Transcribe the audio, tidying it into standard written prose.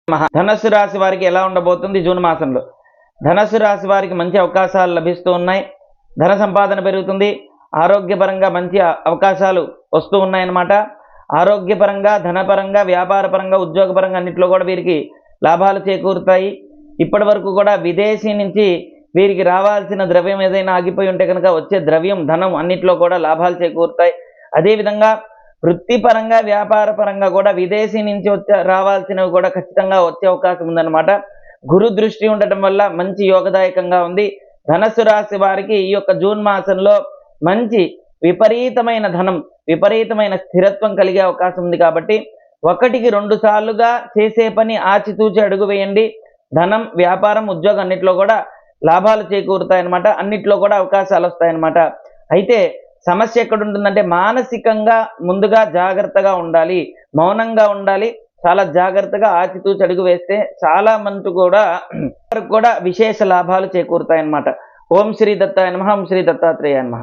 ధనస్సు రాశి వారికి ఎలా ఉండబోతుంది జూన్ మాసంలో? ధనస్సు రాశి వారికి మంచి అవకాశాలు లభిస్తూ ఉన్నాయి. ధన సంపాదన పెరుగుతుంది. ఆరోగ్యపరంగా మంచి అవకాశాలు వస్తూ ఉన్నాయన్నమాట. ఆరోగ్యపరంగా, ధనపరంగా, వ్యాపారపరంగా, ఉద్యోగపరంగా అన్నింటిలో కూడా వీరికి లాభాలు చేకూరుతాయి. ఇప్పటి వరకు కూడా విదేశీ నుంచి వీరికి రావాల్సిన ద్రవ్యం ఏదైనా ఆగిపోయి ఉంటే కనుక వచ్చే ద్రవ్యం, ధనం అన్నింటిలో కూడా లాభాలు చేకూరుతాయి. అదేవిధంగా వృత్తిపరంగా, వ్యాపారపరంగా కూడా విదేశీ నుంచి రావాల్సినవి కూడా ఖచ్చితంగా వచ్చే అవకాశం ఉందన్నమాట. గురు దృష్టి ఉండటం వల్ల మంచి యోగదాయకంగా ఉంది. ధనస్సు రాశి వారికి ఈ యొక్క జూన్ మాసంలో మంచి విపరీతమైన ధనం, విపరీతమైన స్థిరత్వం కలిగే అవకాశం ఉంది. కాబట్టి 1కి 2 సార్లుగా చేసే పని ఆచితూచి అడుగు వేయండి. ధనం, వ్యాపారం, ఉద్యోగం అన్నింటిలో కూడా లాభాలు చేకూరుతాయన్నమాట. అన్నింటిలో కూడా అవకాశాలు వస్తాయన్నమాట. అయితే సమస్య ఎక్కడ ఉంటుందంటే మానసికంగా ముందుగా జాగ్రత్తగా ఉండాలి, మౌనంగా ఉండాలి. చాలా జాగ్రత్తగా ఆచితూచి అడుగు వేస్తే చాలా మంది కూడా విశేష లాభాలు చేకూరుతాయన్నమాట. ఓం శ్రీ దత్తాయ నమః. ఓం శ్రీ దత్తాత్రేయాయ నమః.